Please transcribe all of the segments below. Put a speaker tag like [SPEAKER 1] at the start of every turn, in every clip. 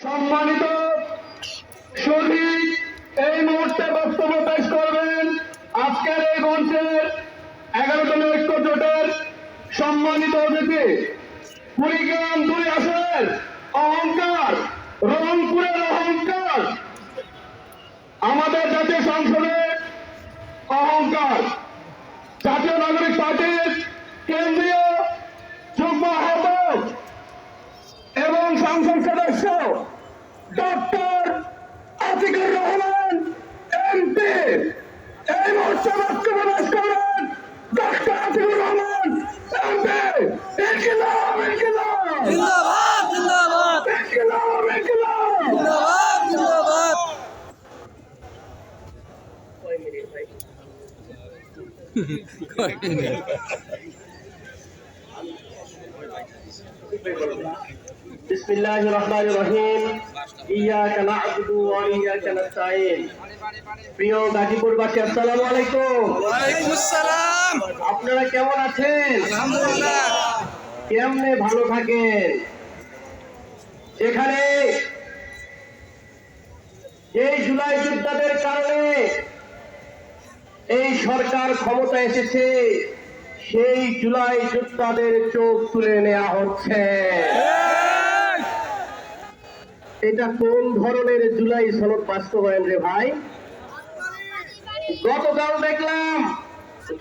[SPEAKER 1] সম্মানিত শহীদ এই মুহূর্তে বক্তব্য পেশ করবেন আজকের এই মঞ্চের 11 জন ঐক্য জোটের সম্মানিত অতিথি কুড়িগ্রাম 2 আসনের অহংকার, রংপুরের অহংকার, আমাদের জাতীয় সংসদের অহংকার, জাতীয় নাগরিক পার্টির কেন্দ্রীয় যুগ্ম আহ্বায়ক এবং সংসদ সদস্য ডক্টর আতিকুর রহমান এমপি এই মুহূর্তে বক্তব্য পেশ করবেন ডক্টর আতিকুর রহমান এমপি। ইনকিলাব ইনকিলাব
[SPEAKER 2] জিন্দাবাদ জিন্দাবাদ
[SPEAKER 1] ইনকিলাব ইনকিলাব।
[SPEAKER 2] জিন্দাবাদ জিন্দাবাদ।
[SPEAKER 1] বিসমিল্লাহির রহমানির রহিম। ইয়্যাকা না'বুদু ওয়া ইয়্যাকা নাস্তাঈন। প্রিয় গাজীপুরবাসী, আসসালামু আলাইকুম।
[SPEAKER 2] ওয়ালাইকুম আসসালাম।
[SPEAKER 1] আপনারা কেমন আছেন?
[SPEAKER 2] আলহামদুলিল্লাহ।
[SPEAKER 1] কেমনে ভালো থাকেন? এখানে এই জুলাই যোদ্ধাদের কারণে এই সরকার ক্ষমতা এসেছে, সেই জুলাই যোদ্ধাদের চোখ তুলে নেওয়া হচ্ছে। এটা কোন ধরনের জুলাই সনদ বাস্তবায়ন রে ভাই? গতকাল দেখলাম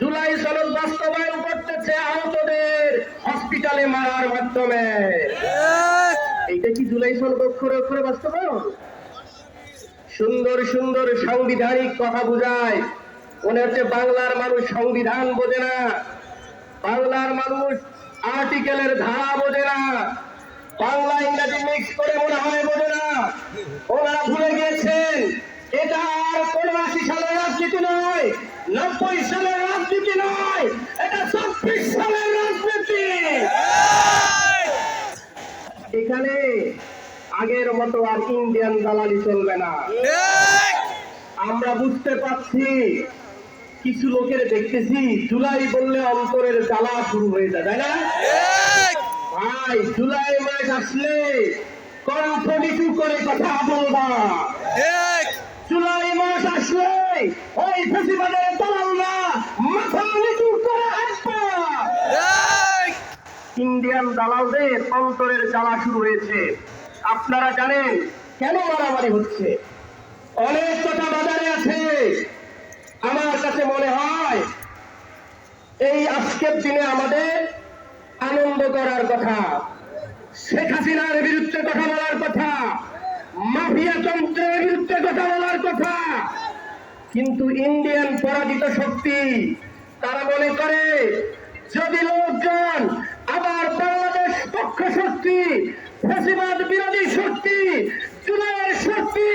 [SPEAKER 1] জুলাই সনদ বাস্তবায়ন করতেছে আহতদের হসপিটালে মারার মাধ্যমে। এইটা কি জুলাই সনদ অক্ষরে অক্ষরে বাস্তবায়ন? সুন্দর সুন্দর সাংবিধানিক কথা বুঝায়, মনে হচ্ছে বাংলার মানুষ সংবিধান বোঝে না, বাংলার মানুষ আর্টিকেলের ধারা বোঝে না, বাংলা ইংরেজি মিক্স করে মনে হয় বোঝে না। ওনারা ভুলে গিয়েছেন এটা আর ৮৯ সালের রাজনীতি নয়, ৯০ সালের রাজনীতি নয়, এটা ২৬ সালের রাজনীতি। এখানে আগের মতো আর ইন্ডিয়ান দালালি চলবে না। আমরা বুঝতে পারছি, কিছু লোকের দেখতেছি জুলাই বললে অন্তরের জ্বালা শুরু হয়ে যায়, তাই না ভাই? জুলাই মাস আসলে কণ্ঠ নিচু করে কথা বলবা। জুলাই মাস আসলে ওই ফেসিবাদের দালালরা মাথা নিচু করে হাঁটবা। ইন্ডিয়ান দালালদের অন্তরের জ্বালা শুরু হয়েছে। আপনারা জানেন কেন মারামারি হচ্ছে? অনেক কথা বাজারে আছে। আমার কাছে মনে হয় এই আজকের দিনে আমাদের আনন্দ করার কথা, শেখ হাসিনার বিরুদ্ধে কথা বলার কথা, মাফিয়া তন্ত্রের বিরুদ্ধে কথা বলার কথা। কিন্তু ইন্ডিয়ান পরাজিত শক্তি তারা মনে করে যদি লোকজন আবার বাংলাদেশ পক্ষ শক্তি, ফ্যাসিবাদ বিরোধী শক্তি, জুলাইয়ের শক্তি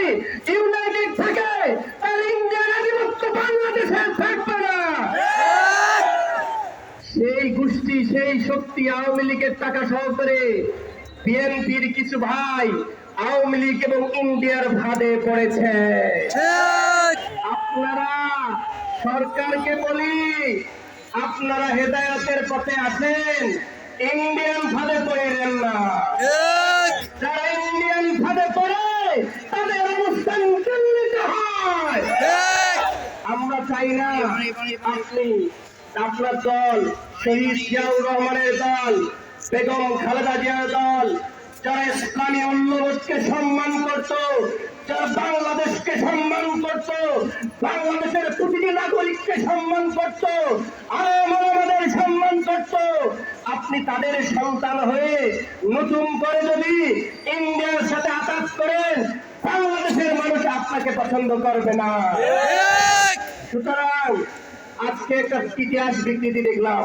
[SPEAKER 1] ইউনাইটেড থাকে, তাহলে ইন্ডিয়ান আধিপত্য বাংলাদেশে থাকবে না। সেই গোষ্ঠী, সেই শক্তি আওয়ামী লীগের টাকা সহকারে বিএনপির কিছু ভাই আওয়ামী লীগ এবং ইন্ডিয়ার ফাঁদে পড়েছে। আপনারা সরকারকে বলি, আপনারা হেদায়েতের পথে আছেন, ইন্ডিয়ান ফাঁদে পড়েন না। যারা ইন্ডিয়ান ফাঁদে পড়ে তাদের অবস্থান চিহ্নিত হয়। আমরা চাই না আপনি, আপনার দল, শহীদ জিয়াউর রহমানের দল, বেগম খালেদা জিয়ার দল, যারা ইসলামী মূল্যবোধকে সম্মান করত, যারা বাংলাদেশকে সম্মান করত, বাংলাদেশের প্রতিটি নাগরিককে সম্মান করত, আমাদের সম্মান করত, আপনি তাদের সন্তান হয়ে নতুন করে যদি ইন্ডিয়ার সাথে আঘাত করেন, বাংলাদেশের মানুষ আপনাকে পছন্দ করবে না। সুতরাং আজকে একটা ইতিহাস বিকৃতি দেখলাম।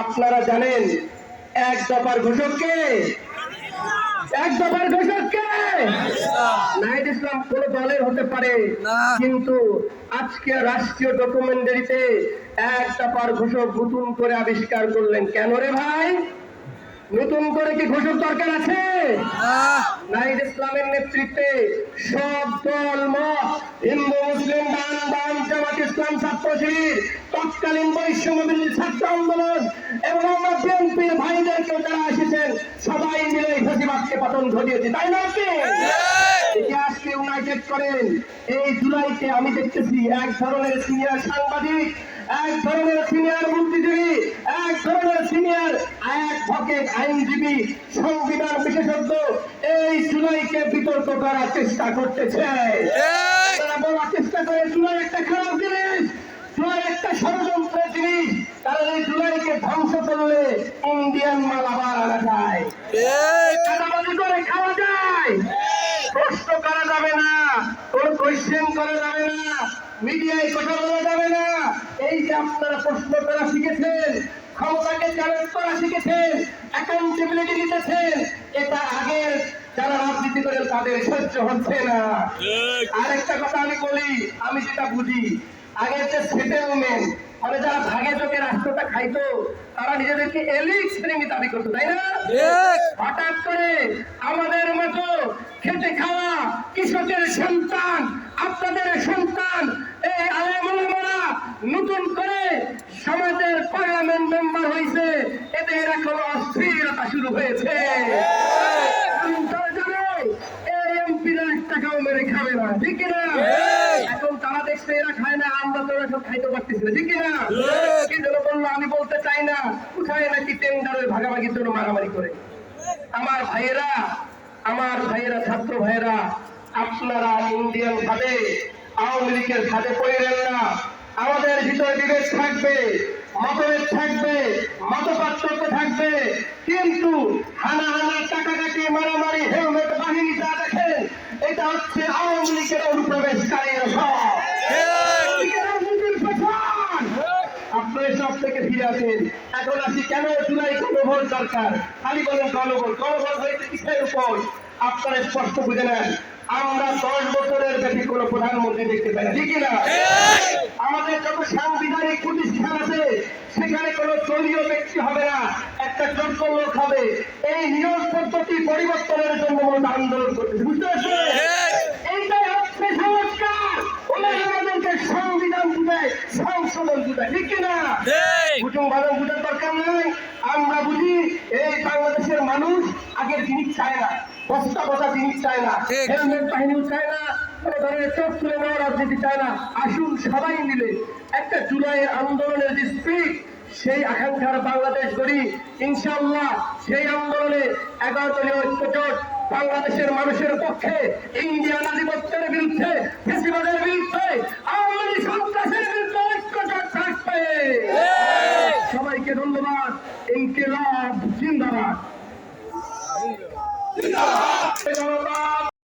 [SPEAKER 1] আপনারা জানেন এক দফার ঘোষককে, এক দফার ঘোষককে নাহিদ ইসলাম কোন দলের হতে পারে, কিন্তু আজকে রাষ্ট্রীয় ডকুমেন্টারিতে এক দফার ঘোষক নতুন করে আবিষ্কার করলেন। কেন রে ভাই? নতুন করে কি ঘোষক দরকার আছে? নাহিদ ইসলামের নেতৃত্বে সব দল মত, হিন্দু মুসলিম বাম জামাত ইসলাম ছাত্র শিবির, তৎকালীন বৈষম্য বিরোধী ছাত্র আন্দোলন এবং আমরা বিএনপির ভাইদেরকে যারা এসেছেন সবাই মিলে এই ফ্যাসিবাদকে পতন ঘটিয়েছে, তাই না? ইতিহাসকে ইউনাইটেড করেন। এই জুলাইতে আমি দেখতেছি এক ধরনের সিনিয়র সাংবাদিক, এক ধরনের সিনিয়র বুদ্ধিজীবী, এক ধরনের সিনিয়র অ্যাডভোকেট আইনজীবী, সংবিধান বিশেষজ্ঞ এই জুলাইকে বিতর্ক করার চেষ্টা করতেছে। তারা বলার চেষ্টা করে জুলাই একটা খারাপ জিনিস, জুলাই একটা ষড়যন্ত্রের জিনিস, কারণ এই জুলাইকে ধ্বংস করলে ইন্ডিয়ান মাল আবার আনা যায়, চাঁদাবাজি করে খাওয়া যায়, প্রশ্ন করা যাবে না, কোন কোয়েশ্চেন করা যাবে না, মিডিয়ায় কথা বলা যাবে না। এই যে আপনারা প্রশ্ন করা শিখেছেন, ক্ষমতাকে চ্যালেঞ্জ করা শিখেছেন, অ্যাকাউন্টেবিলিটি নিতেছেন, এটা আগের যারা রাজনীতি করেন তাদের সহ্য হচ্ছে না। আরেকটা কথা আমি বলি, আমি যেটা বুঝি, আগের যে সেটেলমেন্ট মানে যারা ভাগে যোগে রাষ্ট্রটা খাইতো তারা নিজেদেরকে এলিট শ্রেণী দাবি করতো, তাই না? হঠাৎ করে আমাদের মতো খেটে খাওয়া কৃষকের সন্তান, আপনাদের সন্তান, এই আলেমুলামারা নতুন করে সমাজের পার্লামেন্ট মেম্বার হয়েছে, এদের এখন অস্থিরতা শুরু হয়েছে। টাকাও মেরে খাবে না, ঠিক না? এখন তারা দেখছে এরা খায় না, আমরা তো এখন খাইতে পারতেছি না, ঠিক না? কি যেন বললো আমি বলতে চাই না, কোথায় নাকি টেন্ডারের ভাগাভাগির জন্য মারামারি করে। আমার ভাইয়েরা ছাত্র ভাইয়েরা, আপনারা ইন্ডিয়ান ভাবে আওয়ামী লীগের সাথে পড়েন না। আমাদের ভিতরে বিভেদ থাকবে, মতভেদ থাকবে, মতপার্থক্য থাকবে, কিন্তু হানাহানা টাকাটাকি মারামারি হেলমেট বাহিনী যা দেখেন এটা হচ্ছে আওয়ামী লীগের অনুপ্রবেশকারীরা সব। আপনার সব থেকে ফিরে আসেন। এখন আসি কেন জুলাই গণভোট দরকার? খালি বলেন গণভোট হয়েছে কিসের উপর? আপনারা স্পষ্ট বুঝে নেন, আমরা 10 বছরের বেশি কোন প্রধানমন্ত্রী দেখতে পাই না, ঠিক না? আমাদের যত সাংবিধানিক প্রতিষ্ঠান আছে সেখানে কোন দলীয় ব্যক্তি হবে না, একটা যোগ্য লোক হবে। এই নিয়োগ পদ্ধতি পরিবর্তনের জন্য মূলত আন্দোলন করতেছে, বুঝতে পারছেন? এইটাই হচ্ছে সংস্কার। ওনারা আমাদেরকে সংবিধান বুঝায়, সংশোধন বুঝায়, ঠিক কিনা? বুঝার দরকার নাই। আমরা বুঝি এই বাংলাদেশের মানুষ আগের জিনিস চায় না, বস্তা বসা জিনিস চায় না, হেলমেট বাহিনীও চায় না, কোনো ধরনের চোখ তুলে নেওয়া রাজনীতি চায় না। আসুন সবাই মিলে একটা জুলাইয়ের আন্দোলনের যে স্পিড, সেই আকাঙ্ক্ষার বাংলাদেশ গড়ি ইনশাআল্লাহ। সেই আন্দোলনে 11 দলীয় ঐক্যজোট বাংলাদেশের মানুষের পক্ষে ইন্ডিয়া